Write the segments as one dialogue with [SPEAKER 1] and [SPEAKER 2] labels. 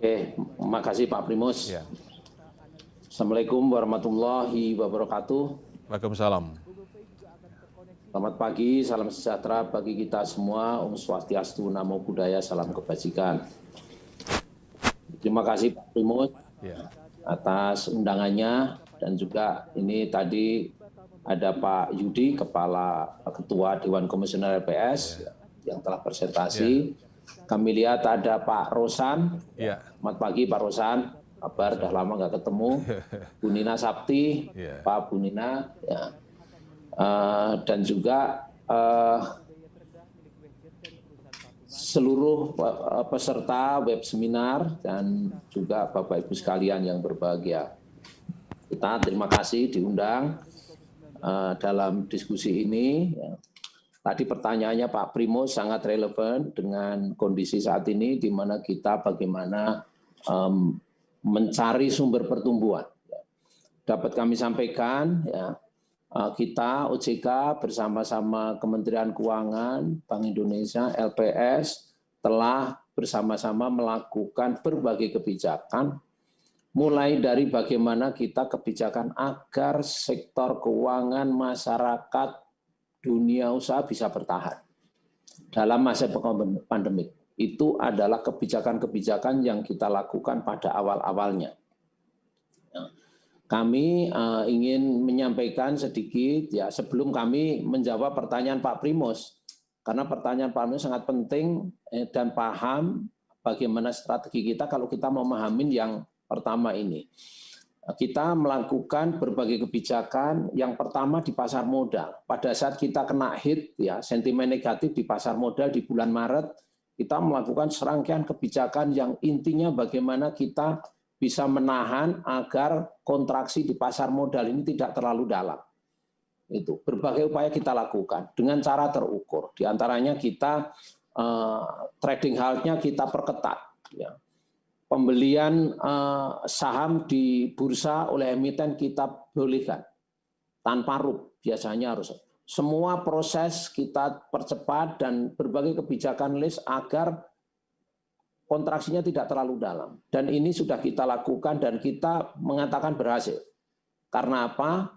[SPEAKER 1] Oke, makasih Pak Primus.
[SPEAKER 2] Ya.
[SPEAKER 1] Assalamualaikum warahmatullahi wabarakatuh.
[SPEAKER 2] Waalaikumsalam.
[SPEAKER 1] Selamat pagi, salam sejahtera bagi kita semua. Om Swastiastu, Namo Buddhaya, salam kebajikan. Terima kasih Pak Primus atas undangannya, dan juga ini tadi ada Pak Yudi, Ketua Dewan Komisioner LPS yang telah presentasi. Kami lihat ada Pak Rosan. Selamat pagi Pak Rosan. Kabar, dah lama nggak ketemu. Bu Nina Sapti, Pak Bu Nina, ya. Dan juga seluruh peserta web seminar dan juga Bapak Ibu sekalian yang berbahagia. Kita terima kasih diundang dalam diskusi ini. Tadi pertanyaannya Pak Primus sangat relevan dengan kondisi saat ini, di mana kita bagaimana mencari sumber pertumbuhan. Dapat kami sampaikan, ya, kita OJK bersama-sama Kementerian Keuangan, Bank Indonesia, LPS telah bersama-sama melakukan berbagai kebijakan, mulai dari bagaimana kita kebijakan agar sektor keuangan masyarakat dunia usaha bisa bertahan dalam masa pandemik. Itu adalah kebijakan-kebijakan yang kita lakukan pada awal-awalnya. Kami ingin menyampaikan sedikit, ya, sebelum kami menjawab pertanyaan Pak Primus, karena pertanyaan Pak Primus sangat penting dan paham bagaimana strategi kita kalau kita memahami yang pertama ini. Kita melakukan berbagai kebijakan. Yang pertama di pasar modal. Pada saat kita kena hit, ya, sentimen negatif di pasar modal di bulan Maret, kita melakukan serangkaian kebijakan yang intinya bagaimana kita bisa menahan agar kontraksi di pasar modal ini tidak terlalu dalam. Itu berbagai upaya kita lakukan dengan cara terukur. Di antaranya kita trading halt-nya kita perketat. Ya. Pembelian saham di bursa oleh emiten kita bolehkan tanpa RUP, biasanya harus. Semua proses kita percepat dan berbagai kebijakan list agar kontraksinya tidak terlalu dalam. Dan ini sudah kita lakukan dan kita mengatakan berhasil. Karena apa?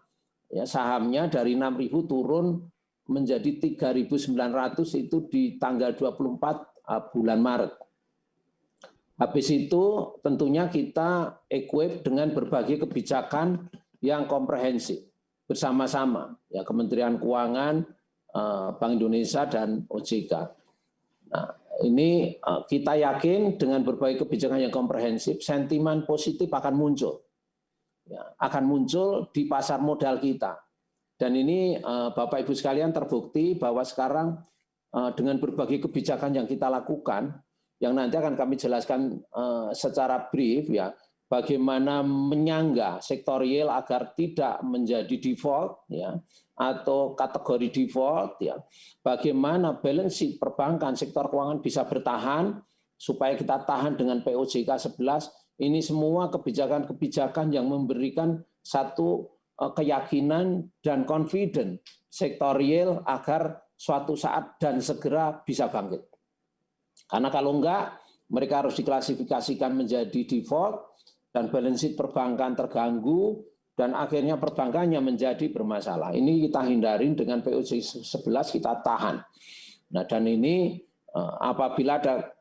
[SPEAKER 1] Ya, sahamnya dari 6.000 turun menjadi 3.900 itu di tanggal 24 bulan Maret. Habis itu tentunya kita equip dengan berbagai kebijakan yang komprehensif bersama-sama, ya, Kementerian Keuangan, Bank Indonesia dan OJK. Nah, ini kita yakin dengan berbagai kebijakan yang komprehensif, sentimen positif akan muncul, ya, akan muncul di pasar modal kita. Dan ini Bapak Ibu sekalian terbukti bahwa sekarang dengan berbagai kebijakan yang kita lakukan, yang nanti akan kami jelaskan secara brief, ya, bagaimana menyangga sektor real agar tidak menjadi default, ya, atau kategori default, ya. Bagaimana balance sheet perbankan sektor keuangan bisa bertahan supaya kita tahan dengan POJK 11. Ini semua kebijakan-kebijakan yang memberikan satu keyakinan dan confident sektor real agar suatu saat dan segera bisa bangkit. Karena kalau enggak, mereka harus diklasifikasikan menjadi default dan balance sheet perbankan terganggu dan akhirnya perbankannya menjadi bermasalah. Ini kita hindarin dengan POJK 11 kita tahan. Nah, dan ini apabila ada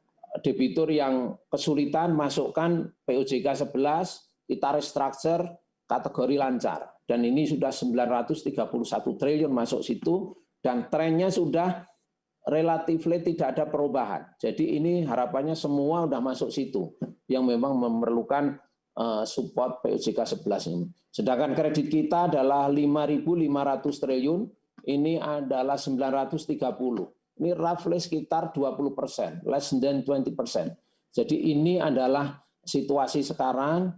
[SPEAKER 1] debitur yang kesulitan masukkan POJK 11, kita restructure kategori lancar. Dan ini sudah 931 triliun masuk situ dan trennya sudah relatif tidak ada perubahan. Jadi ini harapannya semua sudah masuk situ yang memang memerlukan support POJK 11 ini. Sedangkan kredit kita adalah 5.500 triliun, ini adalah 930. Ini roughly sekitar 20%, less than 20%. Jadi ini adalah situasi sekarang,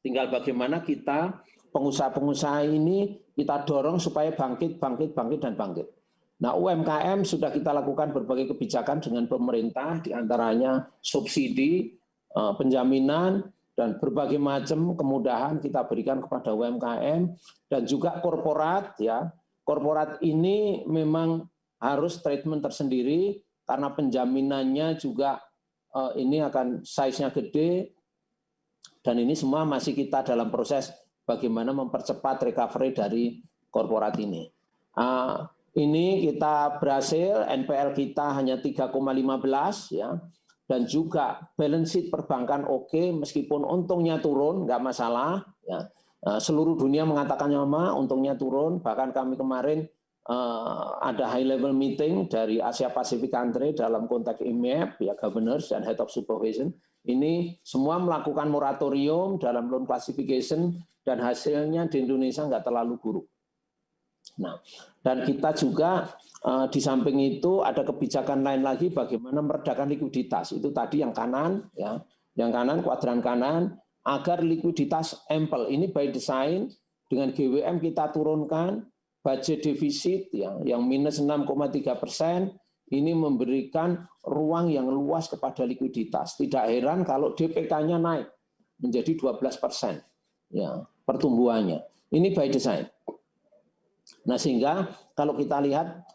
[SPEAKER 1] tinggal bagaimana kita pengusaha-pengusaha ini kita dorong supaya bangkit, dan bangkit. Nah, UMKM sudah kita lakukan berbagai kebijakan dengan pemerintah, diantaranya subsidi, penjaminan, dan berbagai macam kemudahan kita berikan kepada UMKM, dan juga korporat, ya. Korporat ini memang harus treatment tersendiri karena penjaminannya juga ini akan size-nya gede, dan ini semua masih kita dalam proses bagaimana mempercepat recovery dari korporat ini. Ini kita berhasil, NPL kita hanya 3,15 ya, dan juga balance sheet perbankan oke, meskipun untungnya turun, nggak masalah. Ya. Seluruh dunia mengatakan sama, untungnya turun, bahkan kami kemarin ada high level meeting dari Asia Pacific country dalam konteks IMF, ya governors dan head of supervision. Ini semua melakukan moratorium dalam loan classification dan hasilnya di Indonesia nggak terlalu buruk. Nah, dan kita juga di samping itu ada kebijakan lain lagi bagaimana meredakan likuiditas. Itu tadi yang kanan, ya, yang kanan kuadran kanan agar likuiditas ample. Ini by design dengan GWM kita turunkan. Budget defisit yang minus 6,3%, ini memberikan ruang yang luas kepada likuiditas. Tidak heran kalau DPK-nya naik menjadi 12% ya, pertumbuhannya. Ini by design. Nah, sehingga kalau kita lihat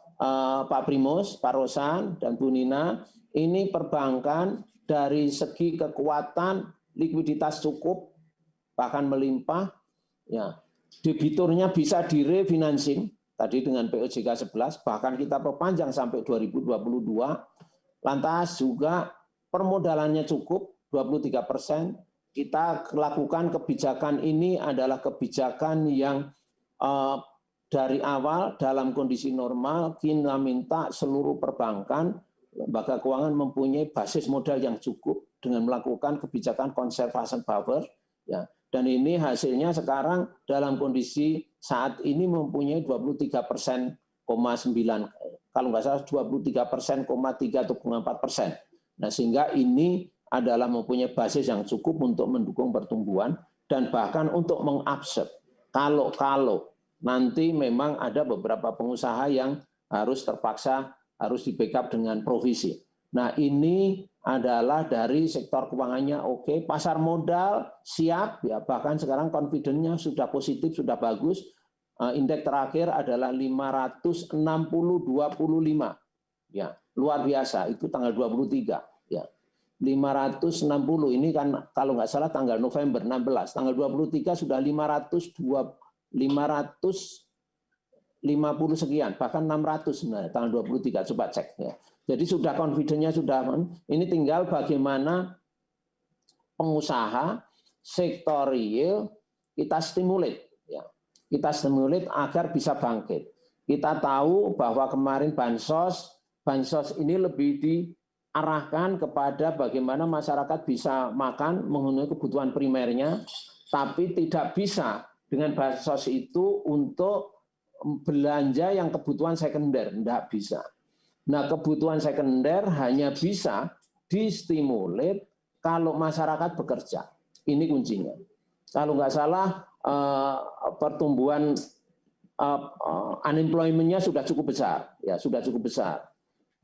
[SPEAKER 1] Pak Primus, Pak Rosan, dan Bu Nina, ini perbankan dari segi kekuatan likuiditas cukup, bahkan melimpah, ya. Debiturnya bisa direfinancing tadi dengan POJK 11, bahkan kita perpanjang sampai 2022. Lantas juga permodalannya cukup 23%. Kita lakukan kebijakan ini adalah kebijakan yang dari awal dalam kondisi normal kita minta seluruh perbankan, lembaga keuangan mempunyai basis modal yang cukup dengan melakukan kebijakan conservation buffer, ya. Dan ini hasilnya sekarang dalam kondisi saat ini mempunyai 23,9%, kalau nggak salah 23,3 atau 4%. Nah, sehingga ini adalah mempunyai basis yang cukup untuk mendukung pertumbuhan dan bahkan untuk mengabsorb kalau nanti memang ada beberapa pengusaha yang harus terpaksa harus di backup dengan provisi. Nah, ini adalah dari sektor keuangannya oke, pasar modal siap, ya bahkan sekarang confidence-nya sudah positif, sudah bagus. Indeks terakhir adalah 560,25, ya luar biasa. Itu tanggal 23, ya 560 ini kan kalau nggak salah tanggal November 16, tanggal 23 sudah 550 sekian, bahkan 600 sebenarnya tanggal 23, coba cek ya. Jadi sudah confidence-nya sudah, ini tinggal bagaimana pengusaha sektor real kita stimulate, ya. Kita stimulate agar bisa bangkit. Kita tahu bahwa kemarin bansos ini lebih diarahkan kepada bagaimana masyarakat bisa makan, memenuhi kebutuhan primernya, tapi tidak bisa dengan bansos itu untuk belanja yang kebutuhan sekunder, tidak bisa. Nah, kebutuhan sekunder hanya bisa distimulir kalau masyarakat bekerja. Ini kuncinya. Kalau nggak salah, pertumbuhan unemployment-nya sudah cukup besar, ya sudah cukup besar,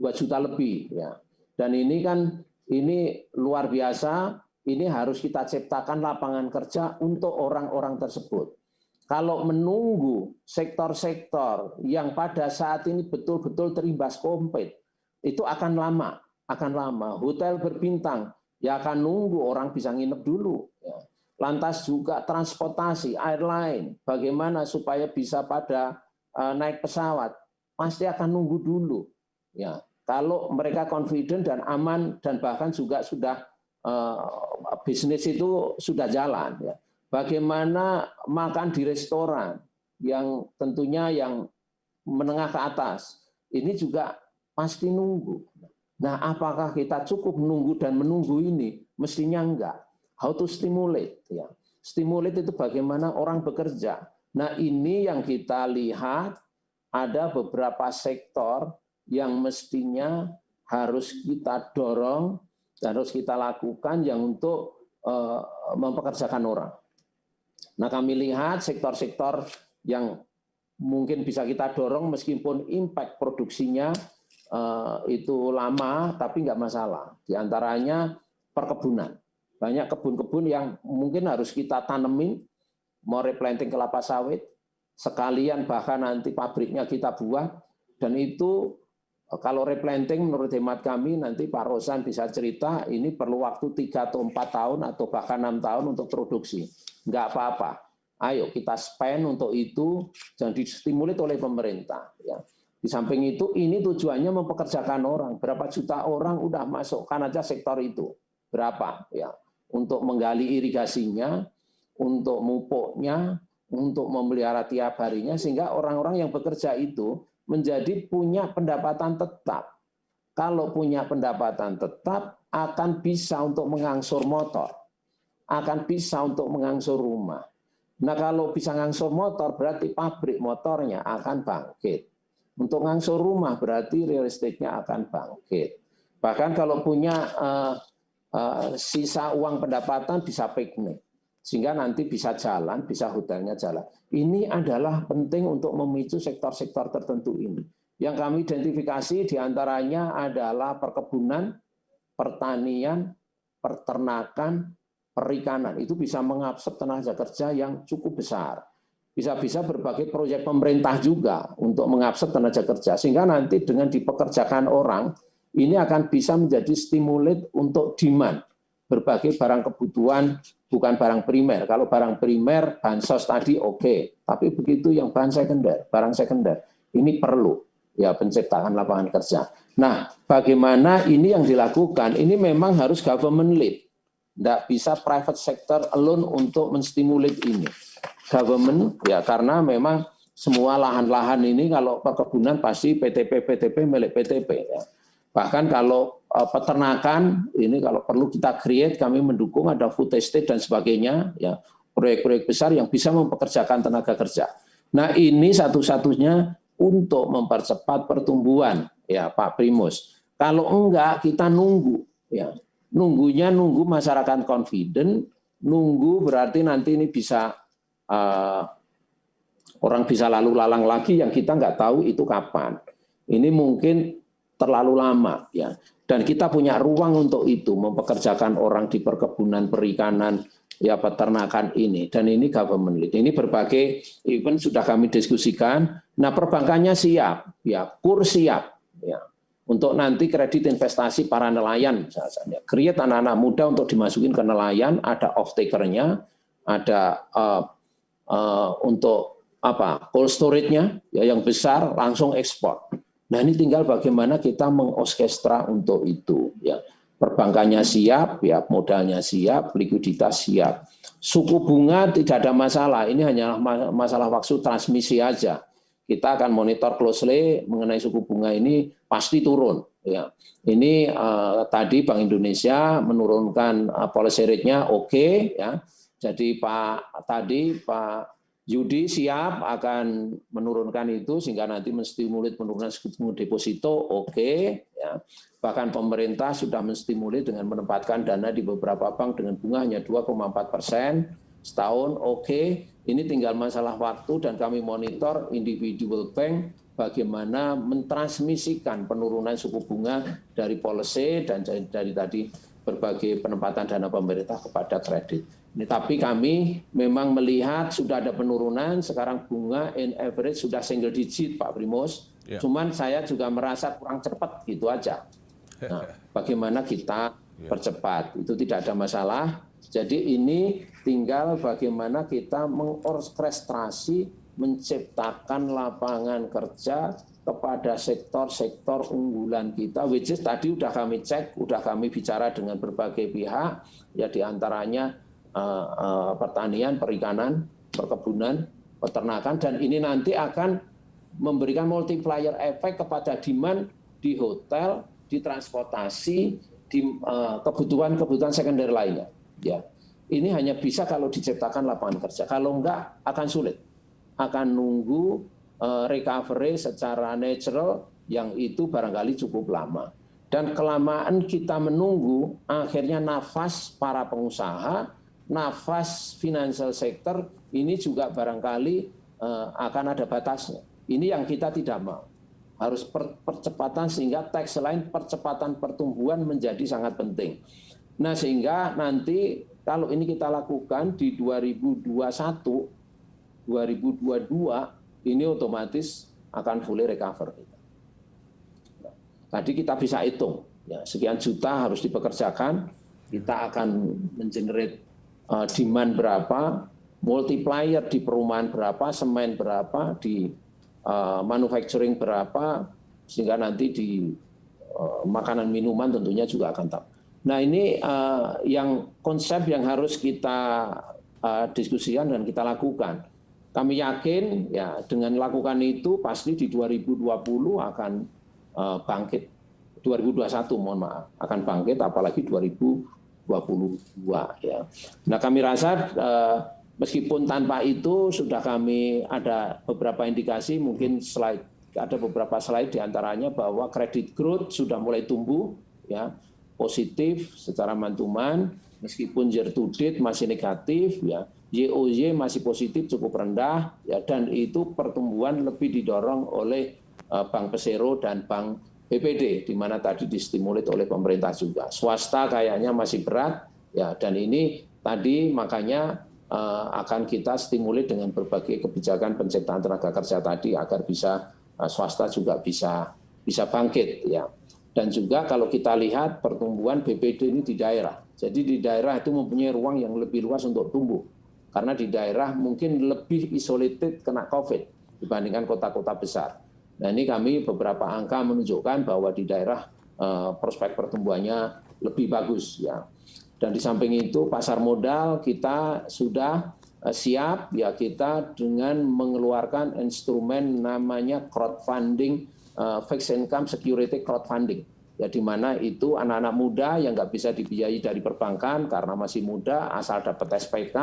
[SPEAKER 1] 2 juta lebih, ya. Dan ini kan ini luar biasa. Ini harus kita ciptakan lapangan kerja untuk orang-orang tersebut. Kalau menunggu sektor-sektor yang pada saat ini betul-betul terimbas COVID, itu akan lama, Hotel berbintang, ya akan nunggu orang bisa nginep dulu. Ya. Lantas juga transportasi, airline, bagaimana supaya bisa pada naik pesawat, pasti akan nunggu dulu. Ya, kalau mereka confident dan aman dan bahkan juga sudah bisnis itu sudah jalan. Ya. Bagaimana makan di restoran yang tentunya yang menengah ke atas, ini juga pasti nunggu. Nah, apakah kita cukup menunggu dan menunggu ini? Mestinya enggak. How to stimulate? Ya. Stimulate itu bagaimana orang bekerja. Nah, ini yang kita lihat ada beberapa sektor yang mestinya harus kita dorong dan harus kita lakukan yang untuk mempekerjakan orang. Nah, kami lihat sektor-sektor yang mungkin bisa kita dorong meskipun impact produksinya itu lama, tapi nggak masalah. Di antaranya perkebunan. Banyak kebun-kebun yang mungkin harus kita tanemin, mau replanting kelapa sawit, sekalian bahkan nanti pabriknya kita buat, dan itu Kalau replanting menurut hemat kami nanti Pak Rosan bisa cerita ini perlu waktu 3 atau 4 tahun atau bahkan 6 tahun untuk produksi. Enggak apa-apa. Ayo kita spend untuk itu, jangan distimulir oleh pemerintah. Ya. Di samping itu ini tujuannya mempekerjakan orang. Berapa juta orang udah masukkan aja sektor itu. Berapa? Ya. Untuk menggali irigasinya, untuk mupuknya, untuk memelihara tiap harinya, sehingga orang-orang yang bekerja itu menjadi punya pendapatan tetap. Kalau punya pendapatan tetap, akan bisa untuk mengangsur motor, akan bisa untuk mengangsur rumah. Nah kalau bisa ngangsur motor, berarti pabrik motornya akan bangkit. Untuk ngangsur rumah, berarti real estate-nya akan bangkit. Bahkan kalau punya sisa uang pendapatan, bisa piknik. Sehingga nanti bisa jalan, bisa hotelnya jalan. Ini adalah penting untuk memicu sektor-sektor tertentu ini. Yang kami identifikasi diantaranya adalah perkebunan, pertanian, peternakan, perikanan. Itu bisa mengabsorb tenaga kerja yang cukup besar. Bisa-bisa berbagai proyek pemerintah juga untuk mengabsorb tenaga kerja. Sehingga nanti dengan dipekerjakan orang, ini akan bisa menjadi stimulat untuk demand. Berbagai barang kebutuhan, bukan barang primer. Kalau barang primer, bansos tadi oke. Tapi begitu yang bahan sekunder, barang sekunder, ini perlu ya penciptaan lapangan kerja. Nah, bagaimana ini yang dilakukan? Ini memang harus government lead. Tidak bisa private sector alone untuk menstimulir ini. Government, ya karena memang semua lahan-lahan ini kalau perkebunan pasti PTP milik PTP. Ya. Bahkan kalau peternakan, ini kalau perlu kita create, kami mendukung ada food estate dan sebagainya, ya proyek-proyek besar yang bisa mempekerjakan tenaga kerja. Nah ini satu-satunya untuk mempercepat pertumbuhan, ya Pak Primus. Kalau enggak kita nunggu, ya nunggu masyarakat confident, nunggu berarti nanti ini bisa orang bisa lalu lalang lagi yang kita nggak tahu itu kapan. Ini mungkin terlalu lama ya, dan kita punya ruang untuk itu mempekerjakan orang di perkebunan, perikanan, ya peternakan ini, dan ini government lead. Ini berbagai event sudah kami diskusikan. Nah perbankannya siap, ya KUR siap, ya untuk nanti kredit investasi para nelayan misalnya, create anak-anak muda untuk dimasukin ke nelayan, ada off takernya, ada untuk apa cold storage-nya ya yang besar langsung ekspor. Nah ini tinggal bagaimana kita mengorkestra untuk itu. Ya, perbankannya siap, ya modalnya siap, likuiditas siap. Suku bunga tidak ada masalah. Ini hanya masalah waktu transmisi aja. Kita akan monitor closely mengenai suku bunga ini pasti turun. Ya, ini tadi Bank Indonesia menurunkan policy rate-nya oke. Ya, jadi Pak Yudi siap akan menurunkan itu sehingga nanti menstimulir penurunan suku bunga deposito, oke. Ya. Bahkan pemerintah sudah menstimulir dengan menempatkan dana di beberapa bank dengan bunga hanya 2,4% setahun, oke. Ini tinggal masalah waktu dan kami monitor individual bank bagaimana mentransmisikan penurunan suku bunga dari policy dan dari tadi berbagai penempatan dana pemerintah kepada kredit. Ini, tapi kami memang melihat sudah ada penurunan, sekarang bunga in average sudah single digit Pak Primus, ya. Cuman saya juga merasa kurang cepat gitu aja. Nah, bagaimana kita percepat, itu tidak ada masalah. Jadi ini tinggal bagaimana kita mengorkestrasi, menciptakan lapangan kerja kepada sektor-sektor unggulan kita, which is tadi sudah kami cek, sudah kami bicara dengan berbagai pihak, ya diantaranya pertanian, perikanan, perkebunan, peternakan, dan ini nanti akan memberikan multiplier efek kepada demand di hotel, di transportasi, di kebutuhan-kebutuhan sekunder lainnya. Ya, ini hanya bisa kalau diciptakan lapangan kerja. Kalau enggak akan sulit, akan nunggu recovery secara natural yang itu barangkali cukup lama. Dan kelamaan kita menunggu, akhirnya nafas para pengusaha, nafas financial sector ini juga barangkali akan ada batasnya. Ini yang kita tidak mau. Harus percepatan sehingga tax line percepatan pertumbuhan menjadi sangat penting. Nah sehingga nanti kalau ini kita lakukan di 2021, 2022 ini otomatis akan fully recover. tadi kita bisa hitung, ya, sekian juta harus dipekerjakan, kita akan mengenerate demand berapa, multiplier di perumahan berapa, semen berapa, di manufacturing berapa, sehingga nanti di makanan minuman tentunya juga akan tahu. Nah ini yang konsep yang harus kita diskusikan dan kita lakukan. Kami yakin ya dengan lakukan itu pasti di 2020 akan bangkit. 2021 mohon maaf akan bangkit, apalagi 2022 ya. Nah kami rasa meskipun tanpa itu sudah kami ada beberapa indikasi, mungkin ada beberapa slide diantaranya bahwa credit growth sudah mulai tumbuh ya, positif secara month-to-month, meskipun year to date masih negatif ya, YoY masih positif cukup rendah ya, dan itu pertumbuhan lebih didorong oleh Bank Pesero dan Bank BPD, di mana tadi distimulit oleh pemerintah juga. Swasta kayaknya masih berat ya, dan ini tadi makanya akan kita stimulit dengan berbagai kebijakan penciptaan tenaga kerja tadi agar bisa swasta juga bisa bangkit ya. Dan juga kalau kita lihat pertumbuhan BPD ini di daerah. Jadi di daerah itu mempunyai ruang yang lebih luas untuk tumbuh. Karena di daerah mungkin lebih isolated kena COVID dibandingkan kota-kota besar. Nah ini kami beberapa angka menunjukkan bahwa di daerah prospek pertumbuhannya lebih bagus ya. Dan di samping itu pasar modal kita sudah siap ya, kita dengan mengeluarkan instrumen namanya crowdfunding, fixed income security crowdfunding ya, di mana itu anak-anak muda yang nggak bisa dibiayai dari perbankan karena masih muda, asal dapat SPK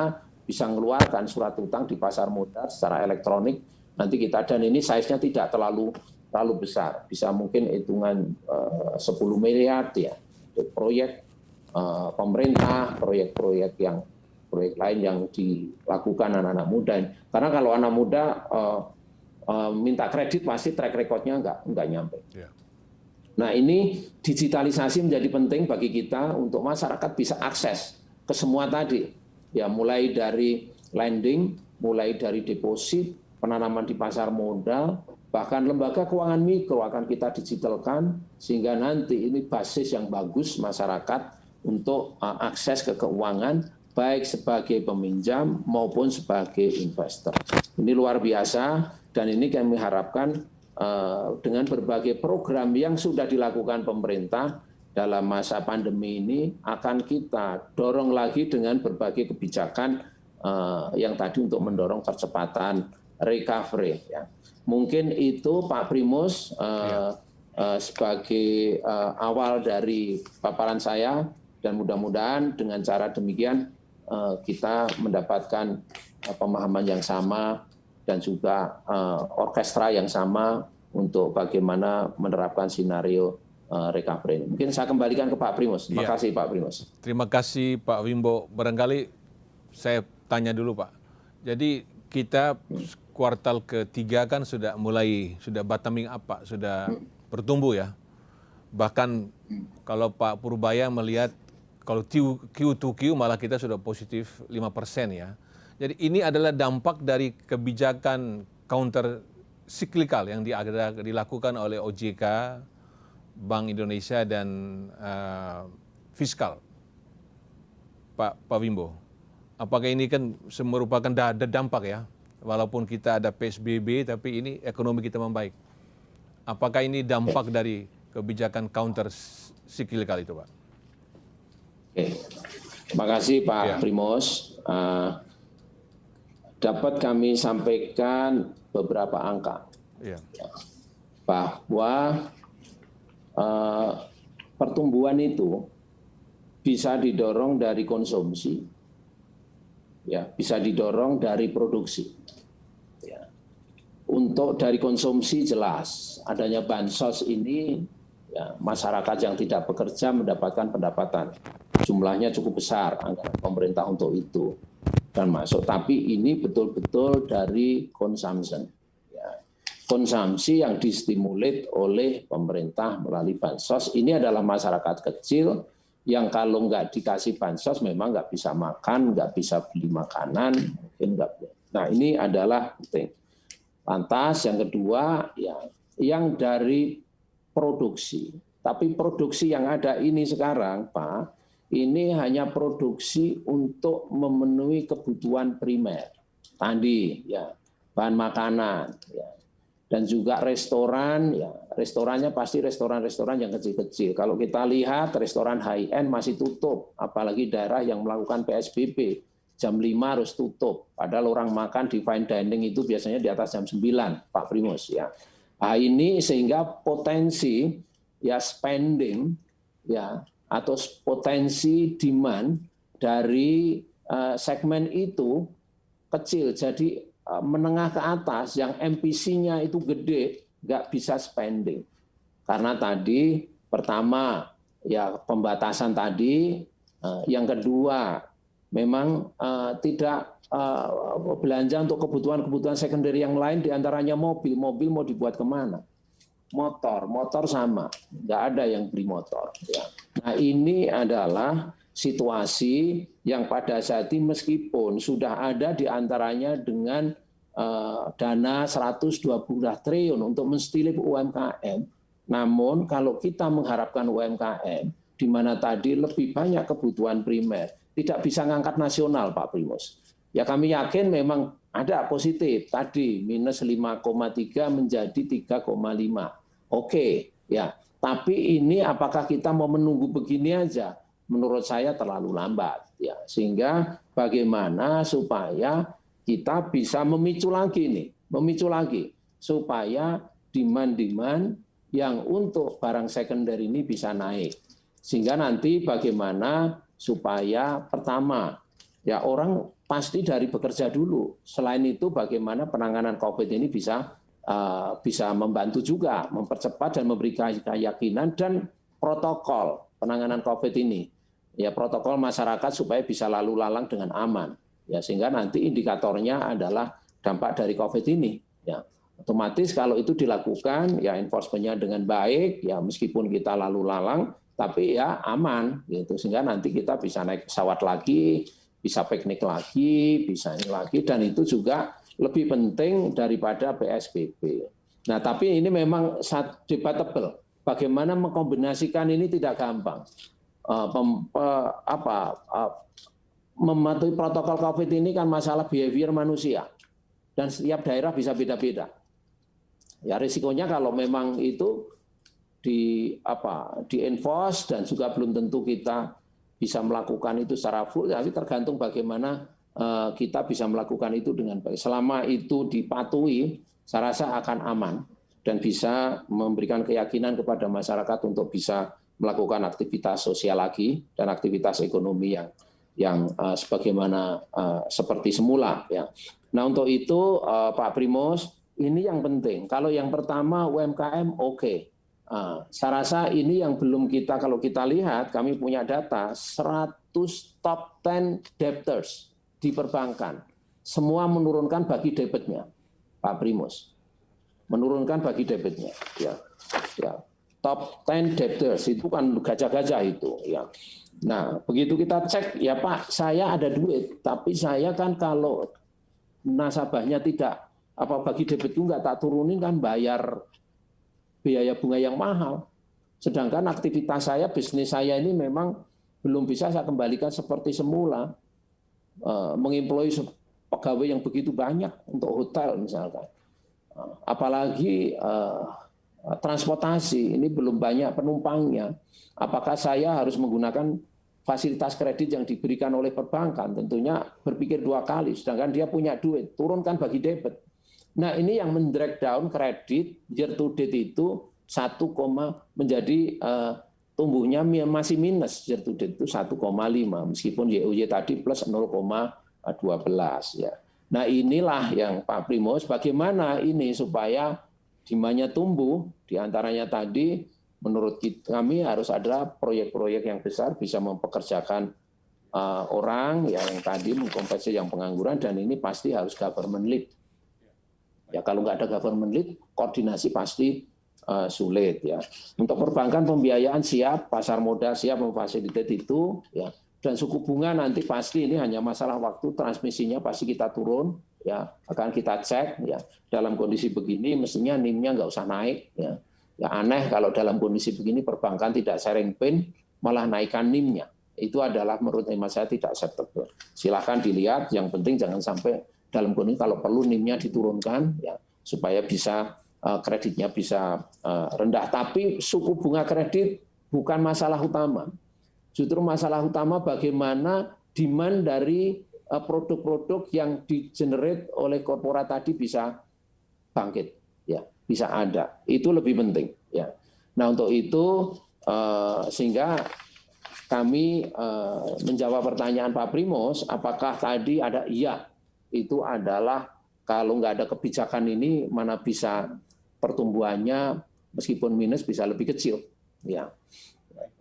[SPEAKER 1] bisa mengeluarkan surat utang di pasar modal secara elektronik. Nanti kita, dan ini size-nya tidak terlalu besar, bisa mungkin hitungan 10 miliar ya, proyek pemerintah, proyek lain yang dilakukan anak-anak muda. Karena kalau anak muda minta kredit pasti track record-nya nggak nyampe. Nah ini digitalisasi menjadi penting bagi kita untuk masyarakat bisa akses ke semua tadi. Ya mulai dari lending, mulai dari deposit, penanaman di pasar modal, bahkan lembaga keuangan mikro akan kita digitalkan sehingga nanti ini basis yang bagus masyarakat untuk akses ke keuangan baik sebagai peminjam maupun sebagai investor. Ini luar biasa dan ini kami harapkan dengan berbagai program yang sudah dilakukan pemerintah dalam masa pandemi ini akan kita dorong lagi dengan berbagai kebijakan yang tadi untuk mendorong percepatan recovery. Ya. Mungkin itu Pak Primus sebagai awal dari paparan saya, dan mudah-mudahan dengan cara demikian kita mendapatkan pemahaman yang sama dan juga orkestra yang sama untuk bagaimana menerapkan skenario recovery. Mungkin saya kembalikan ke Pak Primus. Terima kasih Pak Primus.
[SPEAKER 2] Terima kasih Pak Wimbo. Barangkali saya tanya dulu Pak. Jadi kita kuartal ketiga kan sudah bottoming up Pak, sudah bertumbuh ya. Bahkan kalau Pak Purbaya melihat kalau Q2Q malah kita sudah positif 5% ya. Jadi ini adalah dampak dari kebijakan counter cyclical yang dilakukan oleh OJK, Bank Indonesia dan fiskal. Pak Wimbo, apakah ini kan merupakan dampak ya? Walaupun kita ada PSBB tapi ini ekonomi kita membaik. Apakah ini dampak dari kebijakan counter cyclical itu Pak?
[SPEAKER 1] Oke. Terima kasih Pak Primus. Dapat kami sampaikan beberapa angka bahwa pertumbuhan itu bisa didorong dari konsumsi, ya, bisa didorong dari produksi. Ya. Untuk dari konsumsi jelas adanya bansos ini, ya, masyarakat yang tidak bekerja mendapatkan pendapatan. Jumlahnya cukup besar anggaran pemerintah untuk itu dan masuk. Tapi ini betul-betul dari consumption. Ya. Konsumsi yang distimulit oleh pemerintah melalui bansos. Ini adalah masyarakat kecil yang kalau nggak dikasih bansos memang nggak bisa makan, nggak bisa beli makanan, mungkin nggak. Nah ini adalah penting. Lantas yang kedua, ya, yang dari produksi. Tapi produksi yang ada ini sekarang, Pak, ini hanya produksi untuk memenuhi kebutuhan primer. Tadi, ya, bahan makanan, ya. Dan juga restoran, ya, restorannya pasti restoran-restoran yang kecil-kecil. Kalau kita lihat restoran high-end masih tutup, apalagi daerah yang melakukan PSBB. Jam 5 harus tutup, padahal orang makan di fine dining itu biasanya di atas jam 9, Pak Primus. Ya. Nah, ini sehingga potensi ya spending ya atau potensi demand dari segmen itu kecil, jadi menengah ke atas yang MPC-nya itu gede nggak bisa spending karena tadi pertama ya pembatasan tadi, yang kedua memang tidak belanja untuk kebutuhan sekunder yang lain diantaranya mobil mau dibuat kemana? Motor sama, nggak ada yang beli motor. Ya. Nah ini adalah situasi yang pada saat ini meskipun sudah ada diantaranya dengan dana 120 triliun untuk menstimulus UMKM, namun kalau kita mengharapkan UMKM, di mana tadi lebih banyak kebutuhan primer, tidak bisa ngangkat nasional Pak Primus. Ya kami yakin memang ada positif tadi minus 5,3 menjadi 3,5. Oke, ya. Tapi ini apakah kita mau menunggu begini aja? Menurut saya terlalu lambat, ya. Sehingga bagaimana supaya kita bisa memicu lagi supaya demand yang untuk barang sekunder ini bisa naik. Sehingga nanti bagaimana supaya pertama, ya orang pasti dari bekerja dulu. Selain itu bagaimana penanganan COVID ini bisa membantu juga, mempercepat dan memberikan keyakinan dan protokol penanganan COVID ini. Ya protokol masyarakat supaya bisa lalu lalang dengan aman. Ya sehingga nanti indikatornya adalah dampak dari COVID ini. Ya otomatis kalau itu dilakukan, ya enforcement-nya dengan baik, ya meskipun kita lalu lalang, tapi ya aman gitu. Sehingga nanti kita bisa naik pesawat lagi, bisa piknik lagi, bisa ini lagi, dan itu juga lebih penting daripada PSBB. Nah, tapi ini memang debatable. Bagaimana mengkombinasikan ini tidak gampang. Mematuhi protokol COVID ini kan masalah behavior manusia. Dan setiap daerah bisa beda-beda. Ya risikonya kalau memang itu di-enforce dan juga belum tentu kita bisa melakukan itu secara full, tapi tergantung bagaimana kita bisa melakukan itu dengan baik. Selama itu dipatuhi, saya rasa akan aman dan bisa memberikan keyakinan kepada masyarakat untuk bisa melakukan aktivitas sosial lagi dan aktivitas ekonomi yang sebagaimana seperti semula. Ya. Nah untuk itu Pak Primus, ini yang penting. Kalau yang pertama UMKM oke. Saya rasa ini yang belum kita, kalau kita lihat, kami punya data 100 top 10 debtors di perbankan. Semua menurunkan bagi debitnya, Pak Primus. Menurunkan bagi debitnya. Ya. Top 10 debtors, itu kan gajah-gajah itu. Ya. Nah, begitu kita cek, ya Pak, saya ada duit, tapi saya kan kalau nasabahnya tidak, bagi debit itu nggak tak turunin kan bayar biaya bunga yang mahal. Sedangkan aktivitas saya, bisnis saya ini memang belum bisa saya kembalikan seperti semula. Mengimploy pegawai yang begitu banyak untuk hotel misalkan. Apalagi transportasi, ini belum banyak penumpangnya. Apakah saya harus menggunakan fasilitas kredit yang diberikan oleh perbankan? Tentunya berpikir dua kali, sedangkan dia punya duit, turunkan bagi debit. Nah ini yang mendrag down kredit year to date itu 1, menjadi tumbuhnya masih minus year to date itu 1,5 meskipun YoY tadi plus 0,12 ya. Nah inilah yang Pak Primus, bagaimana ini supaya demand-nya tumbuh, diantaranya tadi menurut kami harus ada proyek-proyek yang besar bisa mempekerjakan orang yang tadi mengkompensasi yang pengangguran, dan ini pasti harus government lead. Ya kalau nggak ada government lead, koordinasi pasti sulit ya. Untuk perbankan pembiayaan siap, pasar modal siap memfasilitasi itu ya. Dan suku bunga nanti pasti ini hanya masalah waktu, transmisinya pasti kita turun ya, akan kita cek ya. Dalam kondisi begini mestinya NIM-nya nggak usah naik ya. Ya aneh kalau dalam kondisi begini perbankan tidak sharing pain, malah naikkan NIM-nya. Itu adalah menurut hemat saya tidak acceptable. Silahkan dilihat, yang penting jangan sampai dalam kondisi kalau perlu NIM-nya diturunkan, ya supaya bisa kreditnya bisa rendah. Tapi suku bunga kredit bukan masalah utama. Justru masalah utama bagaimana demand dari produk-produk yang di-generate oleh korporat tadi bisa bangkit, ya bisa ada. Itu lebih penting. Ya. Nah untuk itu sehingga kami menjawab pertanyaan Pak Primus, apakah tadi ada iya itu adalah kalau nggak ada kebijakan ini mana bisa pertumbuhannya meskipun minus bisa lebih kecil. Ya.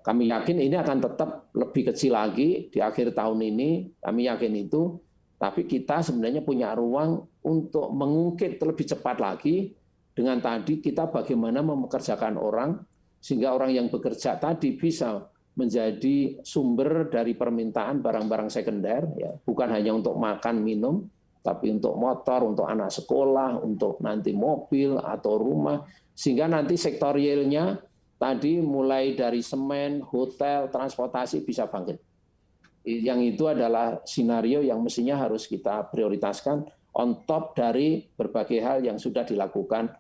[SPEAKER 1] Kami yakin ini akan tetap lebih kecil lagi di akhir tahun ini, kami yakin itu, tapi kita sebenarnya punya ruang untuk mengungkit lebih cepat lagi dengan tadi kita bagaimana mempekerjakan orang, sehingga orang yang bekerja tadi bisa menjadi sumber dari permintaan barang-barang sekunder, ya. Bukan hanya untuk makan, minum, tapi untuk motor, untuk anak sekolah, untuk nanti mobil atau rumah, sehingga nanti sektor realnya tadi mulai dari semen, hotel, transportasi bisa bangkit. Yang itu adalah skenario yang mestinya harus kita prioritaskan on top dari berbagai hal yang sudah dilakukan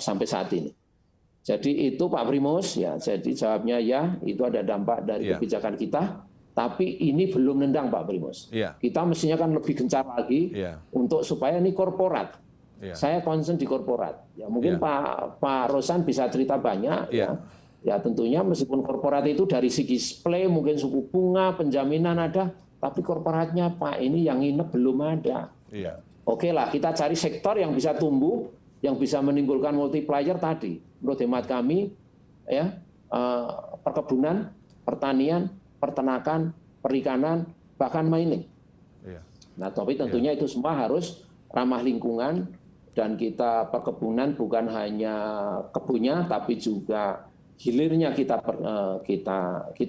[SPEAKER 1] sampai saat ini. Jadi itu Pak Primus, ya. Jadi jawabnya ya, itu ada dampak dari kebijakan kita. Tapi ini belum nendang Pak Primus. Kita mestinya kan lebih gencar lagi untuk supaya ini korporat. Saya concern di korporat. Ya mungkin Pak Rosan bisa cerita banyak. Ya tentunya meskipun korporat itu dari segi splay mungkin suku bunga, penjaminan ada, tapi korporatnya Pak ini yang nginep belum ada. Oke lah, kita cari sektor yang bisa tumbuh, yang bisa menimbulkan multiplier tadi. Menurut hemat kami, ya perkebunan, pertanian, peternakan, perikanan, bahkan mining. Nah, tapi tentunya itu semua harus ramah lingkungan. Dan kita perkebunan bukan hanya kebunnya, tapi juga hilirnya kita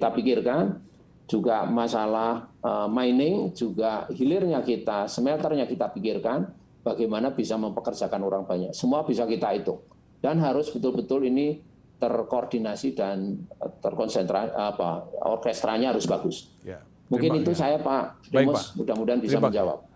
[SPEAKER 1] pikirkan, juga masalah mining, juga hilirnya kita, smelternya kita pikirkan, bagaimana bisa mempekerjakan orang banyak. Semua bisa kita hitung. Dan harus betul-betul ini terkoordinasi dan terkonsentrasi, orkestranya harus bagus. Mungkin itu saya Pak Primus, mudah-mudahan bisa menjawab.